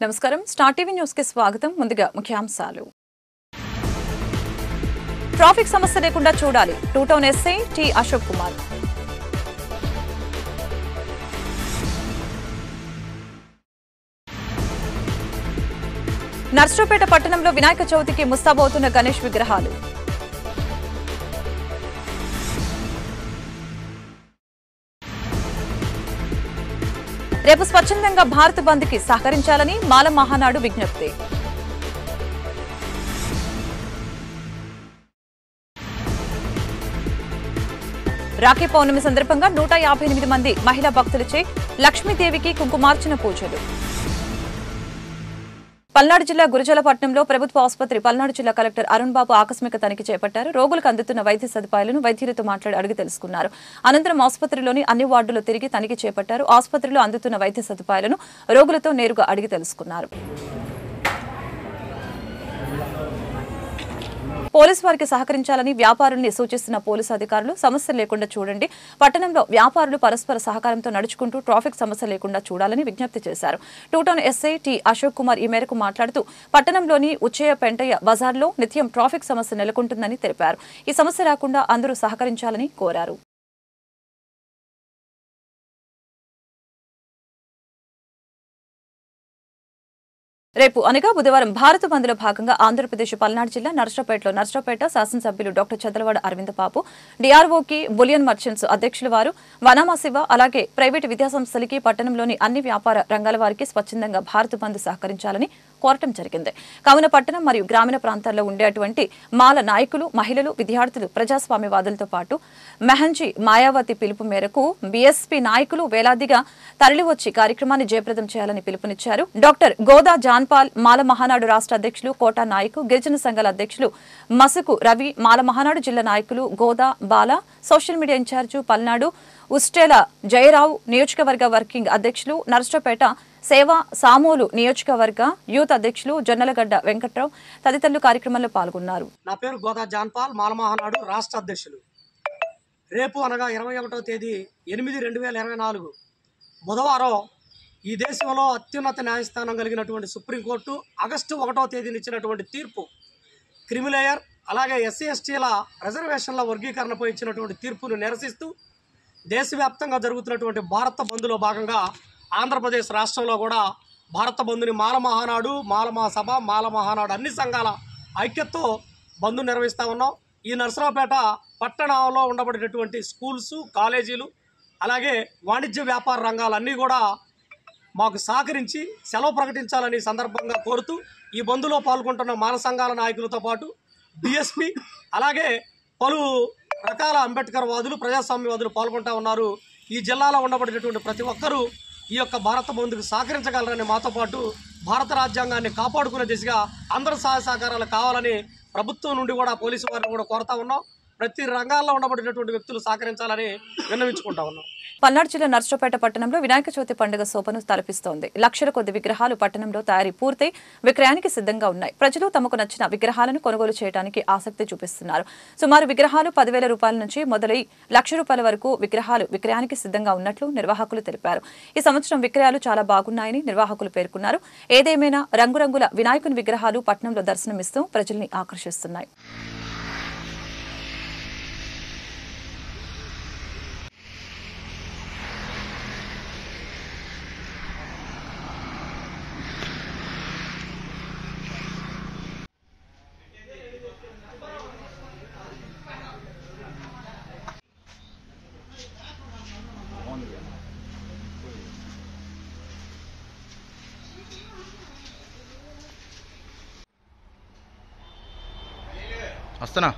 నమస్కారం star TV news కి స్వాగతం ముందుగా ముఖ్యాంశాలు ట్రాఫిక్ సమస్య లేకుండా చూడాలి two town SI T Ashok Kumar Narasaraopet పట్టణంలో వినాయక చవితికి ముస్తాబవుతున్న గణేష్ విగ్రహాలు రేపు స్వచ్ఛందంగా భారత్ బంద్ కి సహకరించాలని మాల మహానాడు విజ్ఞప్తి రాఖీ పౌర్ణమి సందర్భంగా 158 మంది మహిళా భక్తులచే లక్ష్మీదేవికి కుంకుమార్చన పూజలు పల్నాడు జిల్లా గురజాలపట్నంలో ప్రభుత్వ ఆసుపత్రి పల్నాడు జిల్లా కలెక్టర్ అరుణ్ బాబు ఆకస్మిక తనిఖీ చేపట్టారు. రోగులకు అందుతున్న వైద్య సదుపాయాలను వైద్యులతో మాట్లాడి అడిగి తెలుసుకున్నారు. అనంతరం ఆసుపత్రిలోని అన్ని వార్డులు తిరిగి తనిఖీ చేపట్టారు. ఆసుపత్రిలో అందుతున్న వైద్య సదుపాయాలను రోగులతో నేరుగా అడిగి తెలుసుకున్నారు. పోలీసు వారికి సహకరించాలని వ్యాపారుల్ని సూచిస్తున్న పోలీసు అధికారులు సమస్యలు లేకుండా చూడండి, పట్టణంలో వ్యాపారులు పరస్పర సహకారంతో నడుచుకుంటూ ట్రాఫిక్ సమస్య లేకుండా చూడాలని విజ్ఞప్తి చేశారు. Two town SI T Ashok Kumar ఈ మేరకు మాట్లాడుతూ పట్టణంలోని ఉచ్చయ్య పెంటయ్య బజార్లో నిత్యం ట్రాఫిక్ సమస్య నెలకొంటుందని తెలిపారు. ఈ సమస్య రాకుండా అందరూ సహకరించాలని కోరారు. రేపు అనగా బుధవారం భారత బంద్లో భాగంగా ఆంధ్రప్రదేశ్ పల్నాడు జిల్లా నర్సరావుపేట శాసనసభ్యులు డాక్టర్ చంద్రవాడ అరవింద్ బాబు, డిఆర్ఓకి బులియన్ మర్చెంట్స్ అధ్యక్షుల వారు వనామా శివ, అలాగే ప్రైవేటు విద్యాసంస్థలకి పట్టణంలోని అన్ని వ్యాపార రంగాల వారికి స్వచ్ఛందంగా భారత బంద్ సహకరించాలని కోరటం జరిగింది. కావున పట్టణం మరియు గ్రామీణ ప్రాంతాల్లో ఉండేటువంటి మాల నాయకులు, మహిళలు, విద్యార్థులు, ప్రజాస్వామ్యవాదులతో పాటు మెహంజీ మాయావతి పిలుపు మేరకు బీఎస్పీ నాయకులు వేలాదిగా తరలివచ్చి కార్యక్రమాన్ని జయప్రదం చేయాలని పిలుపునిచ్చారు. డాక్టర్ గోదా జాన్పాల్, మాల మహానాడు రాష్ట్ర అధ్యక్షులు కోటా నాయకు, గిరిజన సంఘాల అధ్యక్షులు మసుకు రవి, మాల మహానాడు జిల్లా నాయకులు Goda Bala, social media incharge Palnadu Ustela Jayarao, నియోజకవర్గ వర్కింగ్ అధ్యక్షులు నర్సరావుపేట సేవా సామూలు నియోజకవర్గ యూత్ అధ్యక్షులు జొన్నలగడ్డ వెంకట్రావు తదితరులు కార్యక్రమంలో పాల్గొన్నారు. నా పేరు గోదా జాన్పాల్, మాల మహానాడు రాష్ట్ర అధ్యక్షులు. రేపు అనగా 21వ తేదీ 8/2024 బుధవారం ఈ దేశంలో అత్యున్నత న్యాయస్థానం కలిగినటువంటి సుప్రీంకోర్టు ఆగస్టు 1వ తేదీని ఇచ్చినటువంటి తీర్పు, క్రిమిలేయర్ అలాగే ఎస్సీ ఎస్టీల రిజర్వేషన్ల వర్గీకరణపై ఇచ్చినటువంటి తీర్పును నిరసిస్తూ దేశవ్యాప్తంగా జరుగుతున్నటువంటి భారత బంద్లో భాగంగా ఆంధ్రప్రదేశ్ రాష్ట్రంలో కూడా భారత బంద్ని మాల మహానాడు, మాల మహాసభ, మాల మహానాడు అన్ని సంఘాల ఐక్యతతో బంద్ నిర్వహిస్తూ ఉన్నాం. ఈ నర్సరావుపేట పట్టణంలో ఉండబడినటువంటి స్కూల్స్, కాలేజీలు అలాగే వాణిజ్య వ్యాపార రంగాలన్నీ కూడా మాకు సహకరించి సెలవు ప్రకటించాలని సందర్భంగా కోరుతూ ఈ బంద్లో పాల్గొంటున్న మాల సంఘాల నాయకులతో పాటు డిఎస్పీ అలాగే పలు రకాల అంబేద్కర్ వాదులు, ప్రజాస్వామ్యవాదులు పాల్గొంటూ ఉన్నారు. ఈ జిల్లాలో ఉండబడినటువంటి ప్రతి ఒక్కరూ ఈ యొక్క భారత బంద్కు సహకరించగలరని, మాతో పాటు భారత రాజ్యాంగాన్ని కాపాడుకునే దిశగా అందరూ సహాయ సహకారాలు కావాలని ప్రభుత్వం నుండి కూడా పోలీసు వారిని కూడా కోరుతా ఉన్నాం. ప్రతి రంగాల్లో ఉండబడినటువంటి వ్యక్తులు సహకరించాలని విన్నవించుకుంటా ఉన్నాం. పల్నాడు జిల్లా నర్సరావుపేట పట్టణంలో వినాయక చవితి పండుగ శోభను తలపిస్తోంది. లక్షల కొద్ది విగ్రహాలు పట్టణంలో తయారీ పూర్తయి విక్రయానికి సిద్ధంగా ఉన్నాయి. ప్రజలు తమకు నచ్చిన విగ్రహాలను కొనుగోలు చేయడానికి ఆసక్తి చూపిస్తున్నారు. సుమారు విగ్రహాలు 10,000 రూపాయల నుంచి మొదలై ₹1,00,000 వరకు విగ్రహాలు విక్రయానికి సిద్ధంగా ఉన్నట్లు నిర్వాహకులు తెలిపారు. ఈ సంవత్సరం విక్రయాలు చాలా బాగున్నాయని నిర్వాహకులు పేర్కొన్నారు. ఏదేమైనా రంగురంగుల వినాయకుని విగ్రహాలు పట్టణంలో దర్శనమిస్తూ ప్రజల్ని ఆకర్షిస్తున్నాయి. వస్తున్నా.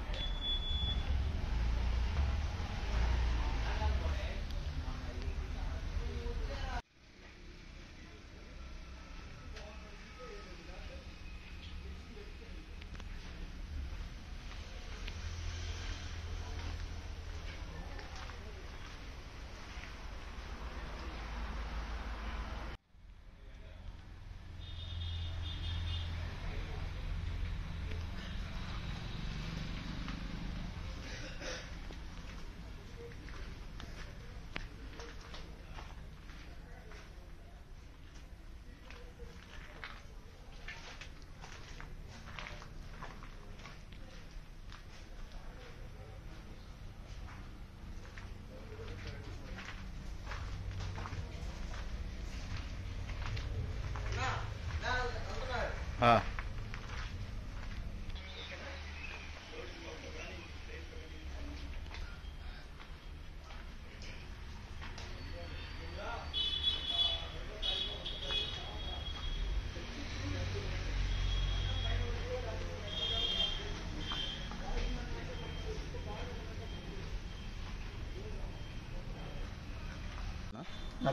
నా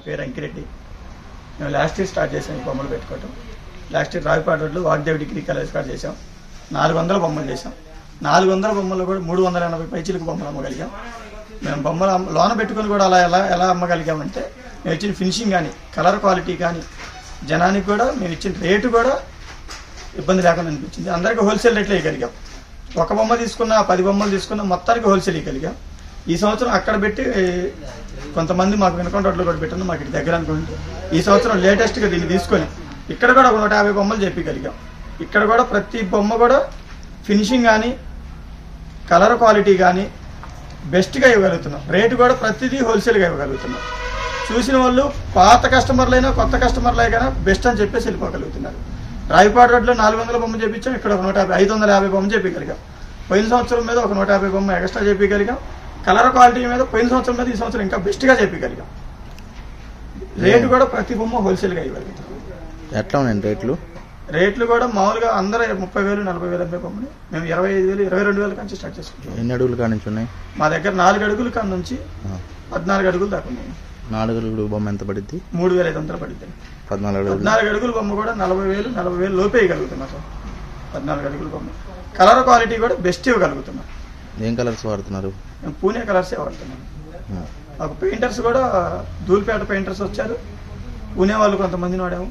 పేరు అంకిరెడ్డి. మేము లాస్ట్ ఇయర్ స్టార్ట్ చేసాం ఈ బొమ్మలు పెట్టుకోవటం. లాస్ట్ ఇయర్ రావిపాట రోడ్లో వాగ్దేవి డిగ్రీ కాలేజ్ స్టార్ట్ చేసాం. 400 బొమ్మలు చేసాం. 400 బొమ్మలు కూడా 380 పైచీలకు బొమ్మలు అమ్మగలిగాం. మేము బొమ్మలు లోన పెట్టుకుని కూడా ఎలా అమ్మగలిగామంటే మేము ఇచ్చిన ఫినిషింగ్ కానీ కలర్ క్వాలిటీ కానీ జనానికి కూడా మేము ఇచ్చిన రేటు కూడా ఇబ్బంది లేకుండా అనిపించింది. అందరికీ హోల్సేల్ రేట్లో ఇవ్వగలిగాం. ఒక బొమ్మ తీసుకున్న 10 బొమ్మలు తీసుకున్న మొత్తానికి హోల్సేల్ ఇవ్వగలిగాం. ఈ సంవత్సరం అక్కడ పెట్టి కొంతమంది మాకు వినకొండలో కూడా పెట్టాను, మాకు ఇటు దగ్గర అనుకోండి. ఈ సంవత్సరం లేటెస్ట్గా దీన్ని తీసుకొని ఇక్కడ కూడా 150 బొమ్మలు చెప్పగలిగాం. ఇక్కడ కూడా ప్రతి బొమ్మ కూడా ఫినిషింగ్ కానీ కలర్ క్వాలిటీ కానీ బెస్ట్గా ఇవ్వగలుగుతున్నాం. రేటు కూడా ప్రతిదీ హోల్సేల్గా ఇవ్వగలుగుతున్నాం. చూసిన వాళ్ళు పాత కస్టమర్లైనా కొత్త కస్టమర్లైనా బెస్ట్ అని చెప్పేసి వెళ్ళిపోగలుగుతున్నారు. రావిపాట రోడ్లో 400 బొమ్మ చేయించాం, ఇక్కడ 550 బొమ్మ చెప్పగలిగాం. పోయిన సంవత్సరం మీద 150 బొమ్మ ఎక్స్ట్రా చెప్పగలిగాం. కలర్ క్వాలిటీ మీద పోయిన సంవత్సరం మీద ఈ సంవత్సరం ఇంకా బెస్ట్గా చెప్పగలిగాం. రేటు కూడా ప్రతి బొమ్మ హోల్సేల్గా ఇవ్వగలుగుతాం. ఎట్లా ఉన్నాయండి రేట్లు కూడా మామూలుగా అందరూ 30,000 40,000 అమ్మే బొమ్మని మేము 25,000 22,000 నుంచి స్టార్ట్ చేసుకుంటాం. ఎన్ని అడుగుల కాడ నుంచి ఉన్నాయి? మా దగ్గర 4 అడుగుల కాడ నుంచి 14 అడుగులు దాకా ఉన్నాయి. 4 అడుగుల బొమ్మ ఎంత పడుద్ది? 3,500 పడుతుంది. 14 అడుగుల బొమ్మ కూడా 40,000 లోపే ఇవ్వగలుగుతున్నాం సార్. 14 అడుగుల బొమ్మ కలర్ క్వాలిటీ కూడా బెస్ట్ ఇవ్వగలుగుతున్నాం. ఏం కలర్స్ వాడుతున్నారు? మేము పూణే కలర్సే వాడుతున్నాం. మాకు పెయింటర్స్ కూడా ధూల్పేట పెయింటర్స్ వచ్చారు, పూణే వాళ్ళు కొంతమందిని వాడాము.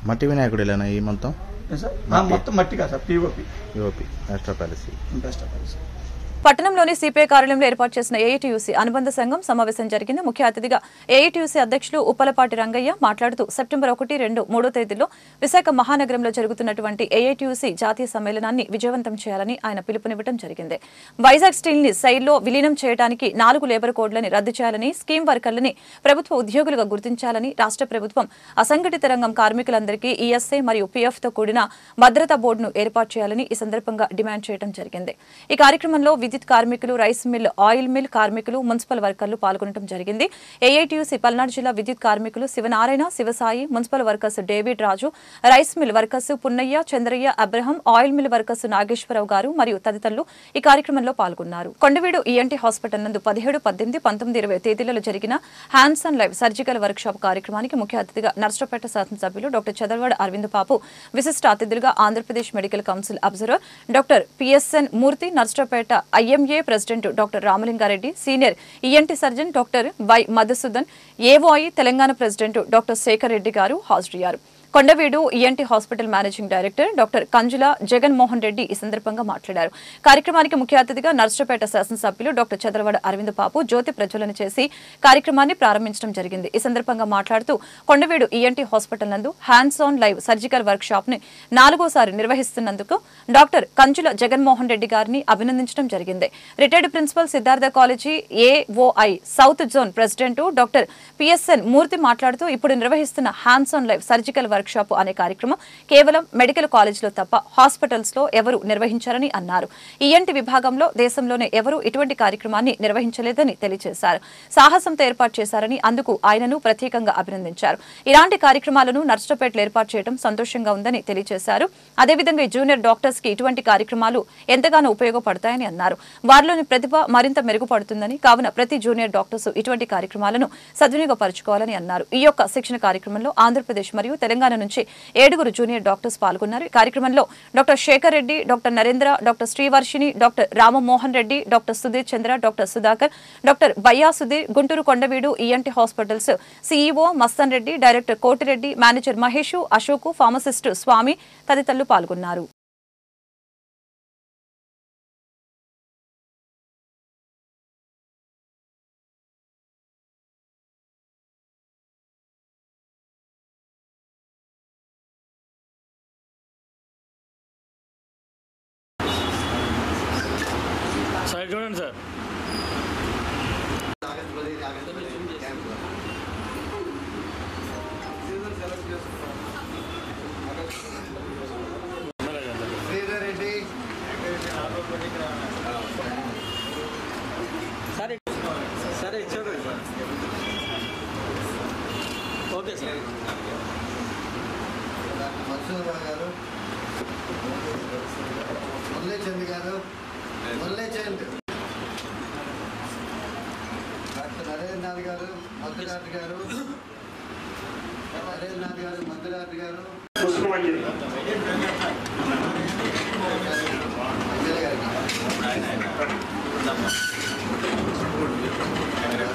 మట్టి వినాయకుడు ఇలా ఈ మొత్తం మొత్తం మట్టి కాదు సార్, పిఓపి ఎక్స్ట్రా పాలసీ. పట్టణంలోని సిపిఐ కార్యాలయంలో ఏర్పాటు చేసిన ఏఐటీయూసీ అనుబంధ సంఘం సమావేశం జరిగింది. ముఖ్య అతిథిగా ఏఐటీయూసీ అధ్యక్షులు ఉప్పలపాటి రంగయ్య మాట్లాడుతూ సెప్టెంబర్ 1, 2, 3 తేదీల్లో విశాఖ మహానగరంలో జరుగుతున్నటువంటి ఏఐటీయూసీ జాతీయ సమ్మేళనాన్ని విజయవంతం చేయాలని ఆయన పిలుపునివ్వడం జరిగింది. వైజాగ్ స్టీల్ ని సైల్లో విలీనం చేయడానికి 4 లేబర్ కోడ్లని రద్దు చేయాలని, స్కీమ్ వర్కర్లని ప్రభుత్వ ఉద్యోగులుగా గుర్తించాలని, రాష్ట్ర ప్రభుత్వం అసంఘటిత రంగం కార్మికులందరికీ ఈఎస్ఐ మరియు పీఎఫ్ తో కూడిన భద్రతా బోర్డును ఏర్పాటు చేయాలని ఈ సందర్భంగా డిమాండ్ చేయడం జరిగింది. ఈ కార్యక్రమంలో విద్యుత్ కార్మికులు, రైస్ మిల్, ఆయిల్ మిల్ కార్మికులు, మున్సిపల్ వర్కర్లు పాల్గొనడం జరిగింది. ఏఐటీయూసీ పల్నాడు జిల్లా విద్యుత్ కార్మికులు Sivanarayana, Sivasai, municipal workers David Raju, rice mill workers Punnaiah, Chandraiah, Abraham, oil mill workers Nageswararao garu మరియు తదితరులు ఈ కార్యక్రమంలో పాల్గొన్నారు. కొండవీడు ఈఎన్టీ హాస్పిటల్ నందు 17, 18, 19, 20 తేదీలలో జరిగిన hands and live surgical work shop కార్యక్రమానికి ముఖ్య అతిథిగా నర్సరావుపేట శాసనసభ్యులు డాక్టర్ చదలవాడ అరవింద్ బాబు, విశిష్ట అతిథులుగా Andhra Pradesh medical council observer doctor PSN Murthy, Narasaraopet IMA president doctor Ramalingareddy, senior ENT surgeon doctor Y Madhusudan, AOI Telangana president doctor Sekhar Reddy garu హాజరయ్యారు. Kondaveedu ENT hospital managing director doctor Kanjula Jaganmohan Reddy ఈ సందర్భంగా మాట్లాడారు. కార్యక్రమానికి ముఖ్య అతిథిగా నర్సరావుపేట శాసనసభ్యులు డాక్టర్ చదలవాడ అరవింద్ బాబు జ్యోతి ప్రజ్వలన చేసి కార్యక్రమాన్ని ప్రారంభించడం జరిగింది. ఈ సందర్భంగా మాట్లాడుతూ కొండవీడు ఈఎన్టీ హాస్పిటల్ నందు hands on live surgical work shop ని 4వసారి నిర్వహిస్తున్నందుకు డాక్టర్ కంజుల జగన్మోహన్ రెడ్డి గారిని అభినందించడం జరిగింది. Retired principal Siddhartha college AOI south zone president doctor PSN Murthy మాట్లాడుతూ ఇప్పుడు నిర్వహిస్తున్న hands on live surgical workshop అనే కార్యక్రమం కేవలం మెడికల్ కాలేజీలో తప్ప హాస్పిటల్స్ లో ఎవరు నిర్వహించారని అన్నారు. ఈఎన్టీ విభాగంలో దేశంలోనే ఎవరూ ఇటువంటి కార్యక్రమాన్ని నిర్వహించలేదని తెలియజేశారు. సాహసంతో ఏర్పాటు చేశారని అందుకు ఆయనను ప్రత్యేకంగా అభినందించారు. ఇలాంటి కార్యక్రమాలను నర్సరావుపేటలో ఏర్పాటు చేయడం సంతోషంగా ఉందని తెలియజేశారు. అదేవిధంగా జూనియర్ డాక్టర్స్ కి ఇటువంటి కార్యక్రమాలు ఎంతగానో ఉపయోగపడతాయని అన్నారు. వారిలోని ప్రతిభ మరింత మెరుగుపడుతుందని, కావున ప్రతి జూనియర్ డాక్టర్స్ ఇటువంటి కార్యక్రమాలను సద్వినియోగపరచుకోవాలని అన్నారు. ఈ యొక్క శిక్షణ కార్యక్రమంలో ఆంధ్రప్రదేశ్ మరియు తెలంగాణ నుంచి 7 జూనియర్ డాక్టర్స్ పాల్గొన్నారు. ఈ కార్యక్రమంలో doctor Sekhar Reddy, doctor Narendra, doctor Srivarshini, doctor Ramamohan Reddy, doctor Sudheer Chandra, doctor Sudhakar, doctor Bayya Sudheer, Guntur Kondaveedu ENT hospitals CEO Mastan Reddy, director Kotireddy, manager Mahesh, Ashok, pharmacist Swamy తదితరులు పాల్గొన్నారు. చూడండి సార్, సరే చూడండి సార్. Okay sir. మధుసూదన్ గారు, మురళీచంద్ గారు, మురళీచంద్, డాక్టర్ నరేంద్రనాథ్ గారు, మధురాథ్ గారు, నరేంద్రనాథ్ గారు, మధురాథ్ గారు,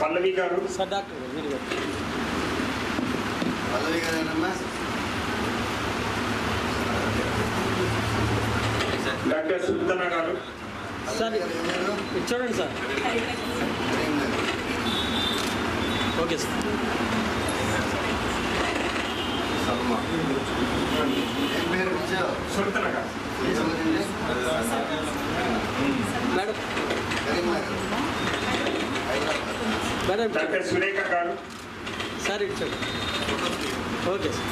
పల్లవి గారు, సార్ డాక్టర్ గారు, పల్లవి గారేనమ్మా, డాక్టర్ సుల్తానా గారు, సార్ చూడండి సార్. Okay sir. ఏం పేరు ఇచ్చావు? సుల్తానా గారు, madam Karimnagar, madam doctor Surekha గారు, సార్ ఇచ్చాడు. Okay sir.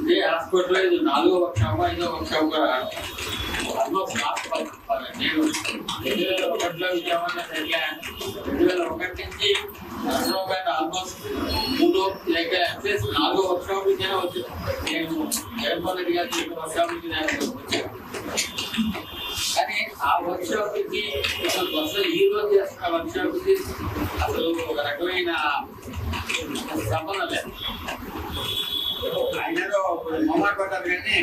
ఇదే హాస్పిటల్లో ఇది 4వ వర్షం 5వ వర్షం ఆల్మోస్ట్ నేను 2001లో విజయవాడలో జరిగాను. 2001 నుంచి నర్సరావుపేట ఆల్మోస్ట్ 3 లేక 4వ వర్షం నేను వచ్చాను. నేను జగన్మోహన్ రెడ్డి గారి వర్షానికి నేను వచ్చాను. కానీ ఆ వర్క్షాప్కి అసలు ఈ రోజు చేస్తున్న వర్క్షాప్కి అసలు ఒక రకమైన సంబంధం లేదు. ఆయనలో మొమ్మాట పడ్డారు కానీ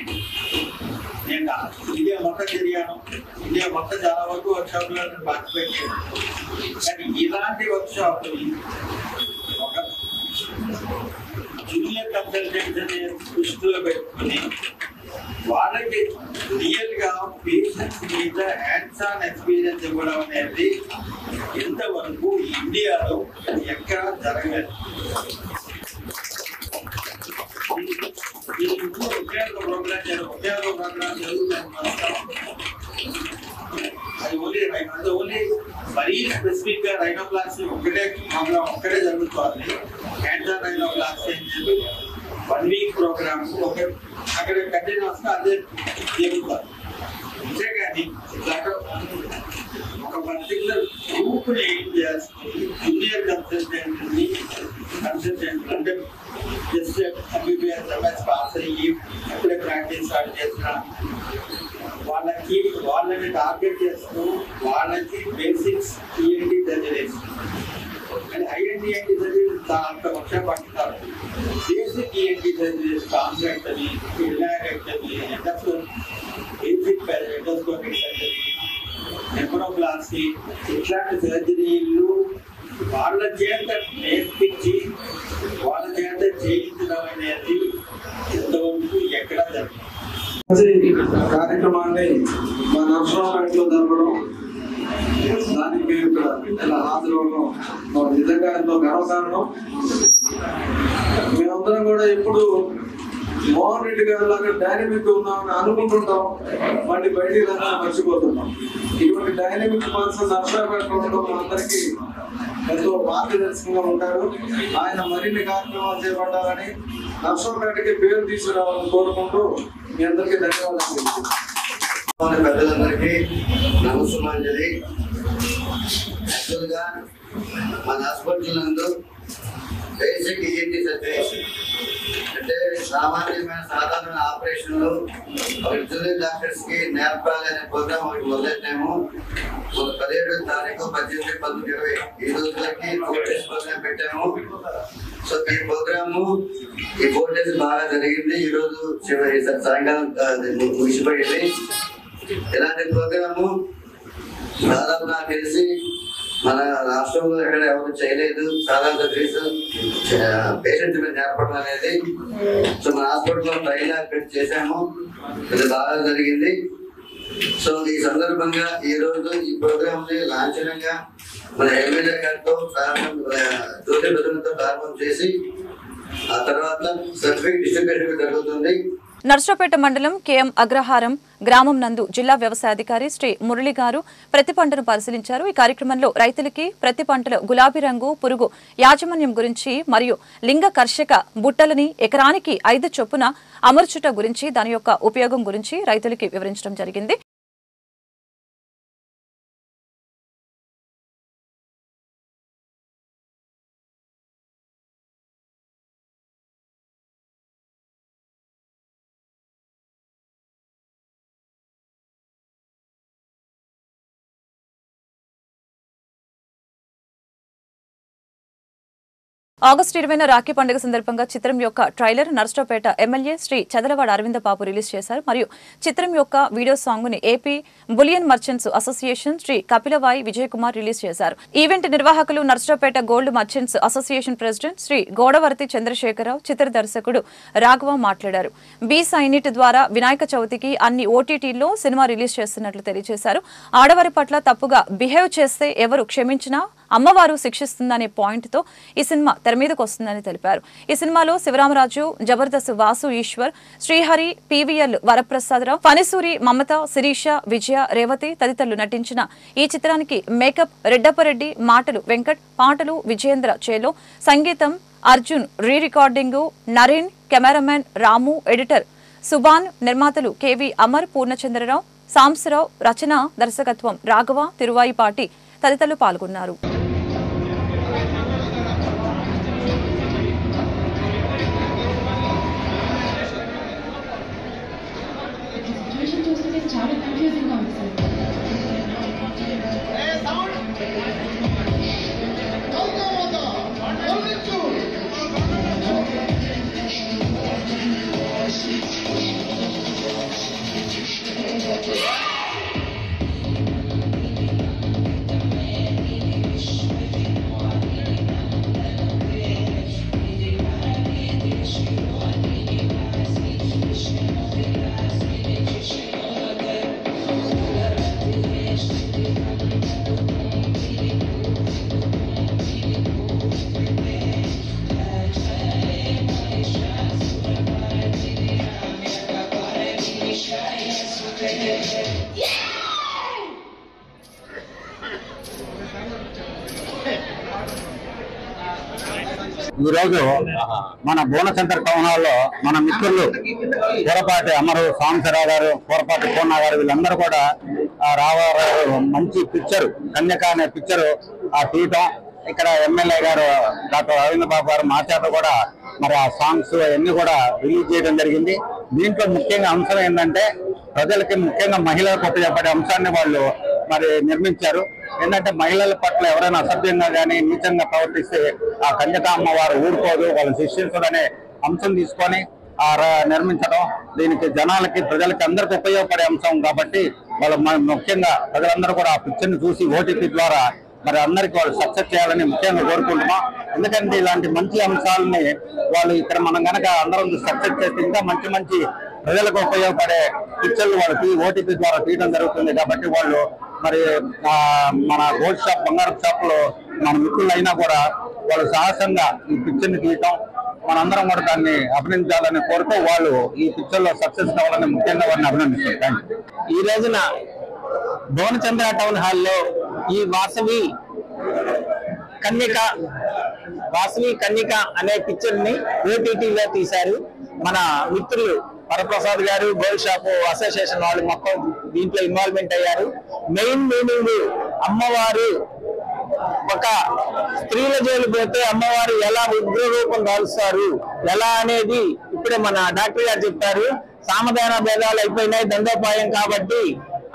నేను ఇండియా మొత్తం తిరిగాను. ఇండియా మొత్తం చాలా వరకు వర్క్షాప్లో పార్టిసిపేట్ చేశాను. కానీ ఇలాంటి వర్క్షాప్ ఒక జూనియర్ కన్సల్టెంట్స్ ని దృష్టిలో పెట్టుకుని వాళ్ళకి రియల్ గా పేషెంట్స్ మీద హ్యాండ్స్ ఆన్ ఎక్స్పీరియన్స్ ఇవ్వడం అనేది ఇంతవరకు ఇండియాలో ఎక్కడా జరగలేదు. ఉద్యోగ ప్రోగ్రామ్ జరుగుతాను. అది ఓన్లీ మరీ స్పెసిఫిక్ గా రైనోప్లాస్టీ ఒక్కటే జరుగుతుంది. Hands on rhinoplasty 1 week program అక్కడ కంటిన్యూస్ గా అదే జరుగుతుంది. అంతేగాని ఒక పర్టికులర్ గ్రూప్ ని ఏం చేసుకుని జూనియర్ కన్సల్టెంట్ అంటే జస్ట్ ఎంబీబీఎస్ ఎంఎస్ పాస్ అయ్యి అప్పుడే ప్రాక్టీస్ స్టార్ట్ చేసిన వాళ్ళని టార్గెట్ చేస్తూ వాళ్ళకి బేసిక్స్ ఈఎన్టీ చదివేసి and INT అంత వర్షం పట్టుతారు. బేసిక్ ఈఎన్టీ చదివేసి కాంట్రాక్ట్ అని ఇలాగెక్ట్ అని బేసిక్ ఎండోస్కోపిక్ సర్జరీ నెఫ్రోప్లాస్టీ ఇట్లాంటి సర్జరీలు వాళ్ళ చేత నేర్పించి వాళ్ళ చేత చేయించడం అనేది ఎంతవరకు ఎక్కడా జరుగుతుంది. కార్యక్రమాన్ని మా నర్సరావుపేటలో జరపడం, దానికి మేము ఇక్కడ ఇలా హాజరవడం నిజంగా ఎంతో గర్వకారణం. మేమందరం కూడా ఎప్పుడు మోహన్ రెడ్డి గారి లాగా డైనమిక్ ఉన్నామని అనుకుంటుంటాం, మళ్ళీ బయటికి రాగా మర్చిపోతున్నాం. ఇటువంటి డైనమిక్ పర్సన్ నర్సరావుపేటలో ఉండడం అందరికీ ఎంతో మార్గదర్శకంగా ఉంటారు. ఆయన మరిన్ని కార్యక్రమాలు చేపట్టాలని, నర్సరావుపేటకి పేరు తీసుకురావాలని కోరుకుంటూ మీ అందరికీ ధన్యవాదాలు. పెద్దలందరికీ నమస్కారాంజలి. యాక్చువల్గా మన హాస్పిటల్ నందు బేసిక్ ఈఎన్టీ సర్జరీస్ అంటే సాధారణ ఆపరేషన్లు జూనియర్ డాక్టర్స్ కి నేర్పాలి అనే ప్రోగ్రామ్ ఒకటి మొదలెట్టాము. 17వ తారీఖు 18, 19, 20 ఈ రోజులకి 4 days ప్రోగ్రామ్ పెట్టాము. సో ఈ ప్రోగ్రాము ఈ 4 days బాగా జరిగింది. ఈ రోజు సాయంకాలం ముగిసిపోయింది. ఇలాంటి ప్రోగ్రాము దాదాపు నాకు తెలిసి మన రాష్ట్రంలో ఎక్కడ ఎవరు చేయలేదు. సాధారణ సర్జరీస్ పేషెంట్ మీద నేర్పడం అనేది. సో మన హాస్పిటల్లో ట్రైల్ చేశాము, ఇది బాగా జరిగింది. సో ఈ సందర్భంగా ఈ రోజు ఈ ప్రోగ్రామ్ ని లాంఛనంగా మన ఎమ్మెల్యే గారితో జ్యోతి ప్రజలతో ప్రారంభం చేసి ఆ తర్వాత సర్టిఫికేట్ డిస్ట్రిబ్యూషన్ జరుగుతుంది. నర్సరావుపేట మండలం కేఎం అగ్రహారం గ్రామం నందు జిల్లా వ్యవసాయ అధికారి శ్రీ మురళి గారు ప్రతి పంటను పరిశీలించారు. ఈ కార్యక్రమంలో రైతులకి ప్రతి పంటలో గులాబీ రంగు పురుగు యాజమాన్యం గురించి మరియు లింగ కర్షక బుట్టలని ఎకరానికి 5 చొప్పున అమర్చుట గురించి దాని యొక్క ఉపయోగం గురించి రైతులకి వివరించడం జరిగింది. ఆగస్టు 20న రాఖీ పండుగ సందర్భంగా చిత్రం యొక్క trailer Narasaraopet MLA Shri Chadalavada Aravinda Babu release చేశారు. మరియు చిత్రం యొక్క వీడియో సాంగ్ ని AP bullion merchants association Shri Kapilavai Vijay Kumar release చేశారు. ఈవెంట్ నిర్వాహకులు Narasaraopet gold merchants association president Shri Godavarthi Chandrasekhararao, చిత్ర దర్శకుడు రాఘవ మాట్లాడారు. బి సైనిట్ ద్వారా వినాయక చవితికి అన్ని ఓటీటీల్లో సినిమా రిలీజ్ చేస్తున్నట్లు తెలియజేశారు. ఆడవారి పట్ల తప్పుగా బిహేవ్ చేస్తే ఎవరు క్షమించినా అమ్మవారు శిక్షిస్తుందనే పాయింట్ తో ఈ సినిమా తెర మీదకు వస్తుందని తెలిపారు. ఈ సినిమాలో శివరామరాజు, జబర్దస్త్ వాసు ఈశ్వర్, శ్రీహరి, పివిఎల్ వరప్రసాదరావు, ఫణిసూరి, మమత, శిరీష, విజయ, రేవతి తదితరులు నటించిన ఈ చిత్రానికి మేకప్ రెడ్డప్పరెడ్డి, మాటలు వెంకట్, పాటలు విజయేంద్ర చేలో, సంగీతం Arjun, re recording Naren, cameraman Ramu, editor Subhan, నిర్మాతలు కేవి అమర్, పూర్ణచంద్రరావు, సాంసరావు, రచన దర్శకత్వం రాఘవ తిరువాయిపాటి తదితరులు పాల్గొన్నారు. ఈరోజు మన భువనచంద్ర టౌన్ హాల్లో మన మిత్రులు పూరపాటి అమరు, సాంసరావు గారు, పూరపాటి పూర్ణ గారు వీళ్ళందరూ కూడా రావారు మంచి పిక్చరు కన్యక అనే పిక్చరు తీయటం, ఇక్కడ ఎమ్మెల్యే గారు డాక్టర్ అరవింద బాబు గారు మా చేత కూడా మరి ఆ సాంగ్స్ అవన్నీ కూడా రిలీజ్ చేయడం జరిగింది. దీంట్లో ముఖ్యంగా అంశం ఏంటంటే ప్రజలకి ముఖ్యంగా మహిళలకు ఉపయోగపడే అంశాన్ని వాళ్ళు మరి నిర్మించారు. ఏంటంటే మహిళల పట్ల ఎవరైనా అసభ్యంగా కానీ నీచంగా ప్రవర్తిస్తే ఆ కన్యకా అమ్మవారు ఊరుకోదు, వాళ్ళని శిక్షించదనే అంశం తీసుకొని నిర్మించడం దీనికి జనాలకి ప్రజలకి అందరికి ఉపయోగపడే అంశం కాబట్టి వాళ్ళు ముఖ్యంగా ప్రజలందరూ కూడా ఆ పిక్చర్ని చూసి ఓటీపీ ద్వారా మరి అందరికి వాళ్ళు సక్సెస్ చేయాలని ముఖ్యంగా కోరుకుంటున్నాం. ఎందుకంటే ఇలాంటి మంచి అంశాలని వాళ్ళు ఇక్కడ మనం కనుక అందరం సక్సెస్ చేస్తే ఇంకా మంచి మంచి ప్రజలకు ఉపయోగపడే పిక్చర్లు వాళ్ళు ఓటీపీ ద్వారా తీయడం జరుగుతుంది. కాబట్టి వాళ్ళు మరి మన గోల్డ్ షాప్, బంగారం షాప్ లో మన మిత్రులు అయినా కూడా వాళ్ళు సాహసంగా ఈ పిక్చర్ని తీయటం మనందరం కూడా దాన్ని అభినందించాలని కోరుతూ వాళ్ళు ఈ పిక్చర్ లో సక్సెస్ కావాలని ముఖ్యంగా వారిని అభినందిస్తారు. Thank you. ఈ రోజున భువనచంద్ర టౌన్ హాల్లో ఈ వాసవి కన్యక అనే పిక్చర్ ని ఓటీటీలో తీశారు. మన మిత్రులు వరప్రసాద్ గారు, గోల్డ్ షాప్ అసోసియేషన్ వాళ్ళు మొత్తం దీంట్లో ఇన్వాల్వ్మెంట్ అయ్యారు. మెయిన్ మీనింగ్ అమ్మవారు ఒక స్త్రీల జోలి పోతే అమ్మవారు ఎలా ఉగ్రరూపం దాల్స్తారు ఎలా అనేది ఇప్పుడే మన డాక్టర్ గారు చెప్పారు. సామధాన భేదాలు అయిపోయినాయి, దండోపాయం కాబట్టి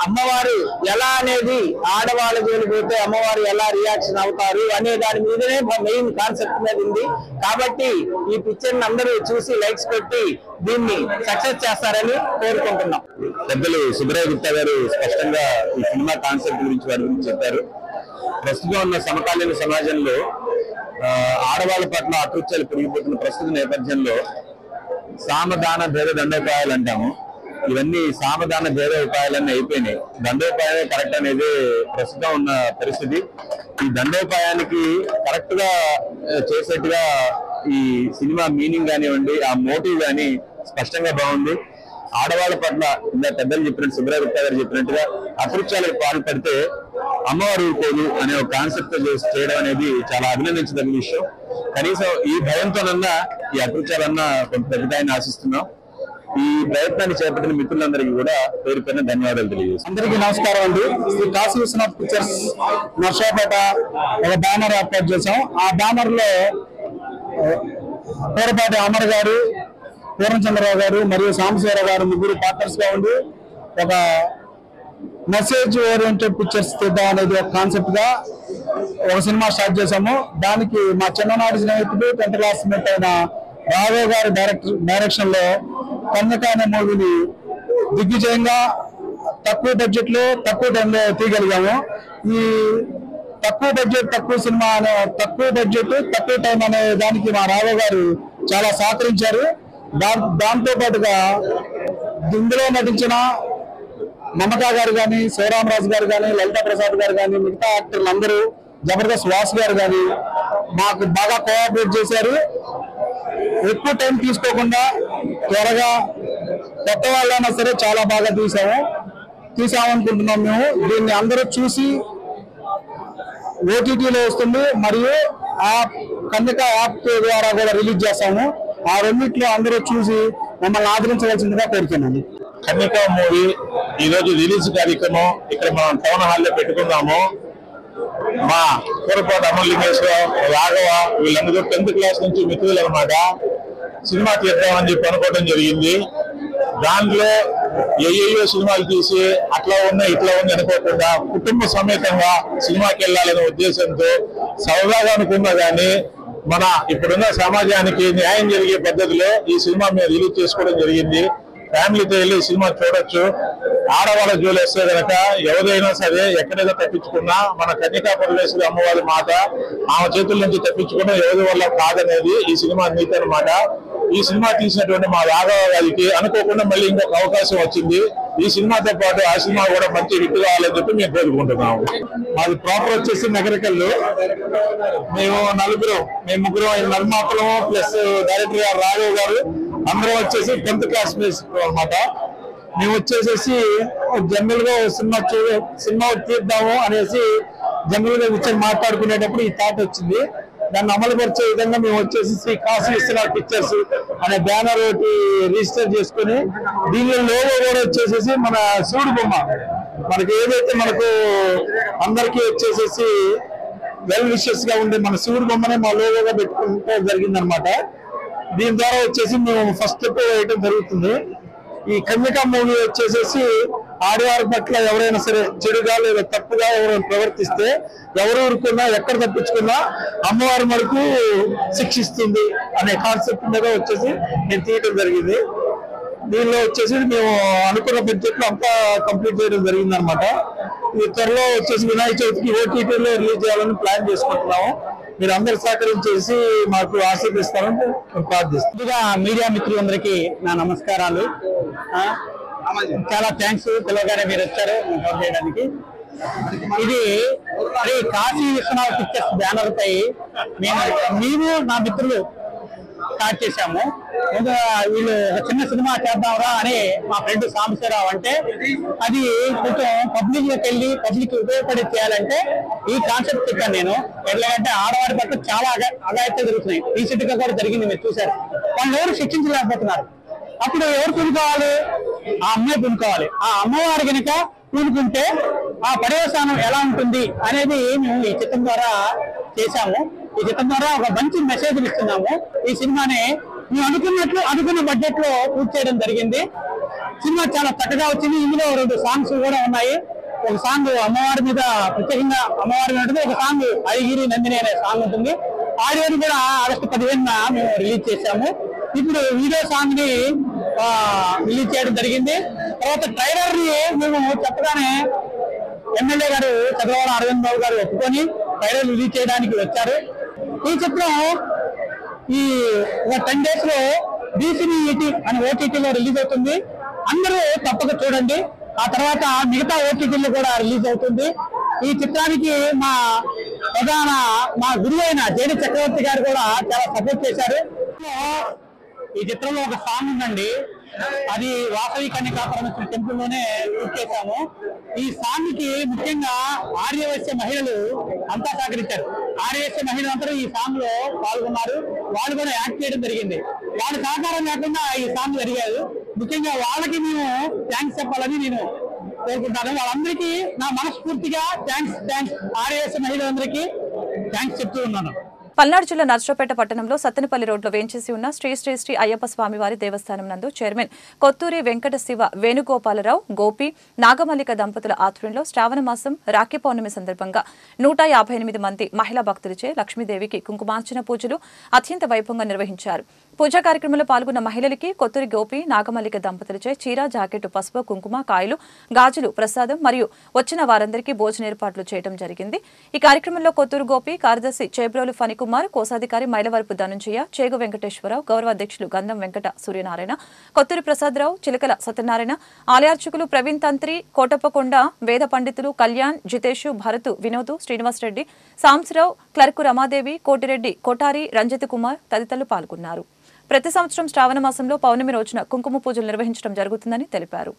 అమ్మవారు ఎలా అనేది ఆడవాళ్ళ జోలి పోతే అమ్మవారు ఎలా రియాక్షన్ అవుతారు అనే దాని మీదనే మెయిన్ కాన్సెప్ట్ మీద ఉంది. కాబట్టి ఈ పిక్చర్ ని అందరూ చూసి లైక్స్ పెట్టి దీన్ని సక్సెస్ చేస్తారని కోరుకుంటున్నాం. పెద్దలు సుబ్రహ్మణ్య గుప్తా గారు స్పష్టంగా ఈ సినిమా కాన్సెప్ట్ గురించి వారి గురించి చెప్పారు. ప్రస్తుతం ఉన్న సమకాలీన సమాజంలో ఆడవాళ్ళ పట్ల అకృత్యాలు పెరిగిపోతున్న ప్రస్తుత నేపథ్యంలో సామధాన భేద దండోపాయాలు అంటాము. ఇవన్నీ సామధాన భేద ఉపాయాలన్నీ అయిపోయినాయి. దండోపాయమే కరెక్ట్ అనేది ప్రస్తుతం ఉన్న పరిస్థితి. ఈ దండోపాయానికి కరెక్ట్ గా చేసేట్టుగా ఈ సినిమా మీనింగ్ కానివ్వండి, ఆ మోటివ్ కానీ స్పష్టంగా బాగుంది. ఆడవాళ్ళ పట్ల ఇంకా పెద్దలు చెప్పినట్టు సుబ్రహ్మ గుప్తా గారు చెప్పినట్టుగా అకృత్యాలకు పాల్పడితే అమ్మవారు ఊరుకోదు అనే ఒక కాన్సెప్ట్ చేయడం అనేది చాలా అభినందించదగిన విషయం. కనీసం ఈ భయంతోనన్నా ఈ అకృత్యాలన్నా కొంత తగ్గుతాయని ఆశిస్తున్నాం. ఈ ప్రయత్నాన్ని చేపట్టిన మిత్రులందరికీ కూడా పేరు పేరున ధన్యవాదాలు తెలియజేస్తాం. అందరికీ నమస్కారం అండి. శ్రీ కాశీ విశ్వనాథ్ పిక్చర్స్ నర్సాపేట ఒక బ్యానర్ ఏర్పాటు చేశాం. ఆ బ్యానర్ లో పేరపాటి అమర్ గారు, పూర్ణచంద్రరావు గారు మరియు సాంబశివరావు గారు ముగ్గురు పార్ట్నర్స్ గా ఉండి ఒక మెసేజ్ ఓరియంటెడ్ పిక్చర్స్ తీద్దాం అనేది ఒక కాన్సెప్ట్ గా ఒక సినిమా స్టార్ట్ చేశాము. దానికి మా చిన్ననాటి స్నేహితుడు 10th క్లాస్మేట్ అయిన రాఘవ్ గారి డైరెక్షన్ లో కన్యక అనే మూవీని దిగ్విజయంగా తక్కువ బడ్జెట్ లో తక్కువ టైంలో తీయగలిగాము. ఈ తక్కువ బడ్జెట్ తక్కువ సినిమా అనే తక్కువ బడ్జెట్ తక్కువ టైం అనే దానికి మా రాఘవ్ గారు చాలా సహకరించారు. దాంతో పాటుగా ఇందులో నటించిన మమతా గారు కానీ, శివరామరాజు గారు కానీ, లలితా ప్రసాద్ గారు కానీ, మిగతా యాక్టర్లు అందరూ, జబర్దస్త్ వాస్ గారు కానీ మాకు బాగా కోఆపరేట్ చేశారు. ఎక్కువ టైం తీసుకోకుండా త్వరగా కొత్త వాళ్ళైనా సరే చాలా బాగా తీసామనుకుంటున్నాం మేము. దీన్ని అందరూ చూసి ఓటీటీలో వస్తుంది మరియు ఆ కన్యక యాప్ ద్వారా కూడా రిలీజ్ చేస్తాము. ఆ రెండింటిలో అందరూ చూసి మమ్మల్ని ఆదరించవలసిందిగా కోరుతున్నాను. కన్యక మూవీ ఈ రోజు రిలీజ్ కార్యక్రమం ఇక్కడ మనం టౌన్ హాల్లో పెట్టుకున్నాము. మా పూర్వపాటి అమర్లింగేశ్వరరావు, రాఘవ వీళ్ళందరూ 10th క్లాస్ నుంచి మిత్రులు అనమాట. సినిమా తీద్దామని చెప్పి అనుకోవడం జరిగింది. దాంట్లో ఏయో సినిమాలు తీసి అట్లా ఉన్నాయి ఇట్లా ఉంది అనుకోకుండా కుటుంబ సమేతంగా సినిమాకి వెళ్ళాలనే ఉద్దేశంతో సరదాగా అనుకున్నా కానీ మన ఇప్పుడున్న సమాజానికి న్యాయం జరిగే పద్ధతిలో ఈ సినిమా మేము రిలీజ్ చేసుకోవడం జరిగింది. ఫ్యామిలీతో వెళ్ళి సినిమా చూడొచ్చు. ఆడవాళ్ళ జోలు వస్తే కనుక ఎవరైనా సరే ఎక్కడైనా తప్పించుకున్నా మన కన్యకా పరమేశ్వరి అమ్మవారి మాట ఆమె చేతుల నుంచి తప్పించుకున్నా ఎవరి వల్ల కాదనేది ఈ సినిమా నీతి అనమాట. ఈ సినిమా తీసినటువంటి మా రాఘవ గారికి అనుకోకుండా మళ్ళీ ఇంకొక అవకాశం వచ్చింది. ఈ సినిమాతో పాటు ఆ సినిమా కూడా మంచి హిట్ కావాలని చెప్పి మేము కోరుకుంటున్నాము. మాది ప్రాపర్ వచ్చేసి నగరికల్లు. మేము ముగ్గురు నిర్మాతలు ప్లస్ డైరెక్టర్ గారు రాఘవ్ గారు అందరం వచ్చేసి 10th క్లాస్ అనమాట. మేము వచ్చేసేసి జనరల్ గా సినిమా తీద్దాము అనేసి జనరల్ గా వచ్చి మాట్లాడుకునేటప్పుడు ఈ థాట్ వచ్చింది. దాన్ని అమలు పరిచే విధంగా మేము వచ్చేసి శ్రీ కాశీ విశ్వనాథ్ పిక్చర్స్ అనే బ్యానర్ ఒకటి రిజిస్టర్ చేసుకుని దీనిలో లోగో కూడా వచ్చేసేసి మన శివుడు బొమ్మ మనకి ఏదైతే మనకు అందరికీ వచ్చేసేసి వెల్ విషెస్ గా ఉండే మన శివుడు బొమ్మనే మా లోగోగా పెట్టుకుంటే జరిగిందనమాట. దీని ద్వారా వచ్చేసి మేము ఫస్ట్ స్టెప్ వేయడం జరుగుతుంది. ఈ కన్యక మూవీ వచ్చేసేసి ఆడవారి పట్ల ఎవరైనా సరే చెడుగా లేదా తప్పుగా ఎవరైనా ప్రవర్తిస్తే ఎవరు ఊరుకున్నా ఎక్కడ తప్పించుకున్నా అమ్మవారి వరకు శిక్షిస్తుంది అనే కాన్సెప్ట్ మీద వచ్చేసి నేను తీయడం జరిగింది. దీనిలో వచ్చేసి మేము అనుకున్న బడ్జెట్ లో అంతా కంప్లీట్ చేయడం జరిగింది అనమాట. ఈ త్వరలో వచ్చేసి వినాయక చవితికి ఓటీటీలో రిలీజ్ చేయాలని ప్లాన్ చేసుకుంటున్నాము. మీరు అందరు సహకరించేసి మాకు ఆశీర్వదిస్తారని ప్రార్థిస్తాం. మీడియా మిత్రులందరికీ నా నమస్కారాలు. చాలా థ్యాంక్స్, పిలవగానే మీరు వచ్చారు కవర్ చేయడానికి. ఇది శ్రీ కాశీ విశ్వనాథ్ పిక్చర్స్ బ్యానర్ పై మేము నా మిత్రులు స్టార్ట్ చేశాము. వీళ్ళు చిన్న సినిమా చేద్దాంరా అని మా ఫ్రెండ్ సాంబశివరావు అంటే అది కొంచెం పబ్లిక్ లోకి వెళ్ళి పబ్లిక్ ఉపయోగపడి చేయాలంటే ఈ కాన్సెప్ట్ చెప్పాను నేను. ఎట్లాగంటే ఆడవారి పట్ల చాలా అఘాయిత్యాలు జరుగుతున్నాయి. రీసెంట్ గా కూడా జరిగింది, మీరు చూశారు. వాళ్ళు ఎవరు శిక్షించలేకపోతున్నారు. అప్పుడు ఎవరు పూనుకోవాలి? ఆ అమ్మాయి పూనుకోవాలి. ఆ అమ్మవారు కనుక పూనుకుంటే ఆ పర్యవసానం ఎలా ఉంటుంది అనేది మేము ఈ చిత్రం ద్వారా చేశాము. ఈ చిత్రం ద్వారా ఒక మంచి మెసేజ్ ఇస్తున్నాము. ఈ సినిమాని మేము అనుకున్న బడ్జెట్ లో పూర్తి చేయడం జరిగింది. సినిమా చాలా చక్కగా వచ్చింది. ఇందులో 2 సాంగ్స్ కూడా ఉన్నాయి. ఒక సాంగ్ అమ్మవారి మీద ప్రత్యేకంగా అమ్మవారి మీద ఉంటుంది. ఒక సాంగ్ ఐగిరి నందిని అనే సాంగ్ ఉంటుంది. ఆడియోని కూడా ఆగస్టు 15న మేము రిలీజ్ చేశాము. ఇప్పుడు వీడియో సాంగ్ ని రిలీజ్ చేయడం జరిగింది. తర్వాత ట్రైలర్ ని మేము చెప్పగానే ఎమ్మెల్యే గారు చంద్రబాబు అరవింద్ బాబు గారు ఒప్పుకొని ట్రైలర్ రిలీజ్ చేయడానికి వచ్చారు. ఈ చిత్రం ఈ 10 days లో BCBET అని ఓటీటీలో రిలీజ్ అవుతుంది. అందరూ తప్పక చూడండి. ఆ తర్వాత మిగతా ఓటీటీలో కూడా రిలీజ్ అవుతుంది. ఈ చిత్రానికి మా గురువు అయిన జేడి చక్రవర్తి గారు కూడా చాలా సపోర్ట్ చేశారు. ఈ చిత్రంలో ఒక సాంగ్ ఉందండి, అది వాసవి కన్యకా పరమేశ్వరి టెంపుల్ లోనే షూట్ చేశాము. ఈ సాంగ్ కి ముఖ్యంగా ఆర్యవైశ్య మహిళలు అంతా సహకరించారు. ఆర్యవైశ్య మహిళలందరూ ఈ సాంగ్ లో పాల్గొన్నారు, వాళ్ళు కూడా యాక్ట్ చేయడం జరిగింది. వాళ్ళ సహకారం లేకుండా ఈ సాంగ్ జరిగారు. ముఖ్యంగా వాళ్ళకి మేము థ్యాంక్స్ చెప్పాలని నేను కోరుకుంటాను. వాళ్ళందరికీ నా మనస్ఫూర్తిగా థ్యాంక్స్ ఆర్యవైశ్య మహిళలందరికీ థ్యాంక్స్ చెప్తూ ఉన్నాను. పల్నాడు జిల్లా నర్సరావుపేట పట్టణంలో సత్తెనపల్లి రోడ్లో వేంచేసి ఉన్న శ్రీ శ్రీ శ్రీ అయ్యప్ప స్వామివారి దేవస్థానం నందు చైర్మన్ కొత్తూరి వెంకట శివ వేణుగోపాలరావు గోపి నాగమల్లిక దంపతుల ఆధ్వర్యంలో శ్రావణ మాసం రాఖీ పౌర్ణమి సందర్భంగా 158 మంది మహిళా భక్తులచే లక్ష్మీదేవికి కుంకుమార్చన పూజలు అత్యంత వైభవంగా నిర్వహించారు. పూజా కార్యక్రమంలో పాల్గొన్న మహిళలకి కొత్తూరి గోపి నాగమల్లిక దంపతులచే చీర జాకెట్ పసుపు కుంకుమ కాయలు గాజులు ప్రసాదం మరియు వచ్చిన వారందరికీ భోజన ఏర్పాట్లు చేయడం జరిగింది. ఈ కార్యక్రమంలో కొత్తూరు గోపి కార్యదర్శి చేబ్రోలు ఫణికుమార్ కోశాధికారి మైలవరపు ధనుంజయ చేగు వెంకటేశ్వరరావు గౌరవ అధ్యక్షులు గంధం వెంకట సూర్యనారాయణ కొత్తూరి ప్రసాదరావు చిలకల సత్యనారాయణ ఆలయార్చకులు ప్రవీణ్ తంత్రి కోటప్పకొండ వేద పండితులు కళ్యాణ్ జితేషు భరతు వినోద్ శ్రీనివాస్ రెడ్డి సాంసరావు క్లర్కు రమాదేవి కోటిరెడ్డి కొటారి రంజిత్ కుమార్ తదితరులు పాల్గొన్నారు. ప్రతి సంవత్సరం శ్రావణ మాసంలో పౌర్ణమి రోజున కుంకుమ పూజలు నిర్వహించడం జరుగుతుందని తెలిపారు.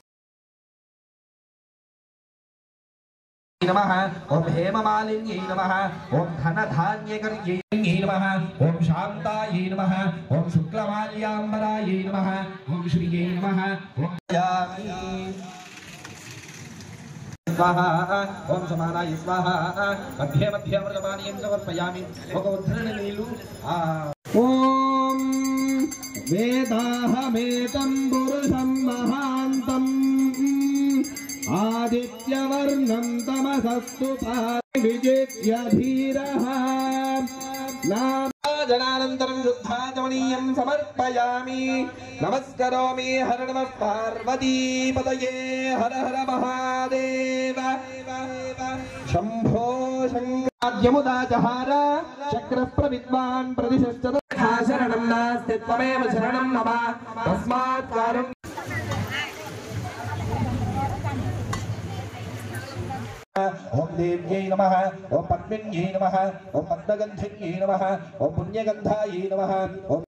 नमः ओम हेममालिन्यै नमः ओम धनधान्यकर्यै नमः ओम शान्तायै नमः ओम शुक्लमाल्याम्बरायै नमः ओम श्रीयै नमः ओम यामि स्वाहा ओम समानाय स्वाहा मध्ये मध्ये अमृतपानीयं समर्पयामि ఒక ఉద్ధరణ నీళ్ళు ఓం వేదాహమేతం పురుషం మహాంతం आदित्यवर्णं तमसस्तु विजित्य धीरः नामाजनानन्तरं शुद्धाचमनीयं समर्पयामि नमस्करोमि हर नमः पार्वतीपतये हर हर महादेव शम्भो शङ्कराद्यमुदाचहार चक्रप्रविद्वान् प्रतिशश्चत शरणं नास्ति त्वमेव शरणं मम तस्मात् कारुण्य ओम देव्यै नमः ओम पद्मिन्यै नमः ओम पद्मगन्धिन्यै नमः ओम पुण्यगन्धायै नमः ओम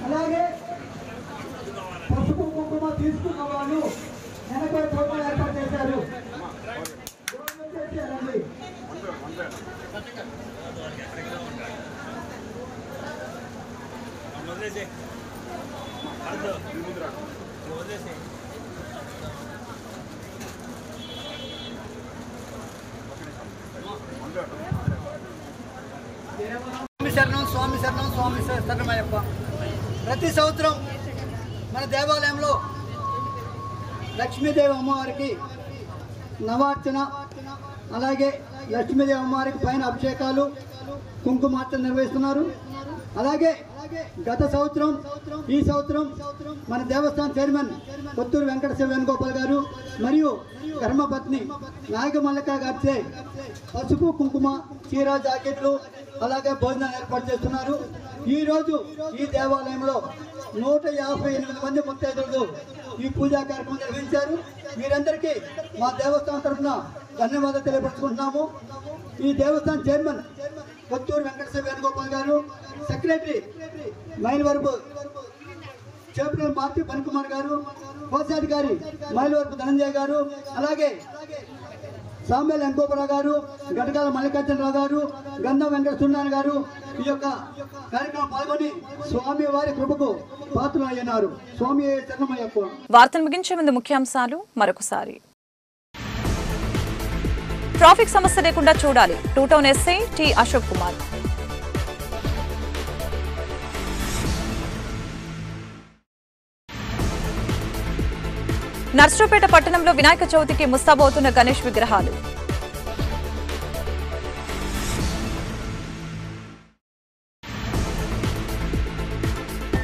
అలాగే పసుపు కుంకుమ తీసుకున్న వాళ్ళు వెనక చోట ఏర్పాటు చేశారు. స్వామి శరణం స్వామి శరణమయ్యప్ప. ప్రతి సంవత్సరం మన దేవాలయంలో లక్ష్మీదేవి అమ్మవారికి నవార్చన, అలాగే లక్ష్మీదేవి అమ్మవారికి పైన అభిషేకాలు కుంకుమార్చన నిర్వహిస్తున్నారు. అలాగే గత సంవత్సరం ఈ సంవత్సరం మన దేవస్థానం చైర్మన్ కొత్తూరు వెంకట శివ వేణుగోపాల్ గారు మరియు ధర్మపత్ని నాగమల్లిక గారిచే పసుపు కుంకుమ చీర జాకెట్లు అలాగే భోజనాలు ఏర్పాటు చేస్తున్నారు. ఈ రోజు ఈ దేవాలయంలో 158 మంది ముత్తైదులు ఈ పూజా కార్యక్రమం నిర్వహించారు. వీరందరికీ మా దేవస్థానం తరఫున ధన్యవాదాలు తెలియపరుచుకుంటున్నాము. ఈ దేవస్థానం చైర్మన్ కొత్తూరు వెంకట శివ వేణుగోపాల్ గారు, సెక్రటరీ మైలవరపు చేపల మార్తి ఫణికుమార్ గారు, కోశాధికారి మైలవరపు ధనంజయ గారు, అలాగే సాంబేల్ వెంకోపరావు గారు, గటకాల మల్లికార్జునరావు గారు, గంధం వెంకట సూర్యనారాయణ గారు ఈ యొక్క కార్యక్రమం పాల్గొని స్వామి వారి కృపకు పాత్రలు అయ్యారు. స్వామి శరణమయ్యప్ప. వార్తలు ముగించే ముందు ముఖ్యాంశాలు మరొకసారి. ట్రాఫిక్ సమస్య లేకుండా చూడాలి, two town SI T Ashok Kumar. Narasaraopet పట్టణంలో వినాయక చవితికి ముస్తాబవుతున్న గణేష్ విగ్రహాలు.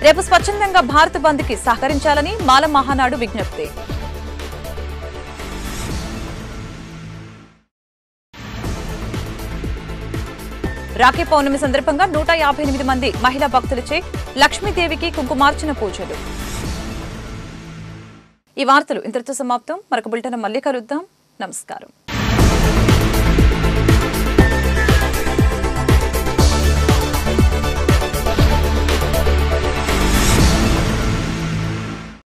రేపు స్వచ్ఛందంగా భారత్ బంద్ కి సహకరించాలని మాల మహానాడు విజ్ఞప్తి. రాఖీ పౌర్ణమి సందర్భంగా 158 మంది మహిళా భక్తులచే లక్ష్మీదేవికి కుంకుమార్చన పూజలు. ఈ వార్తలు ఇంతటితో సమాప్తం. మరొక బులెటిన్ మళ్ళీ కలుద్దాం. నమస్కారం.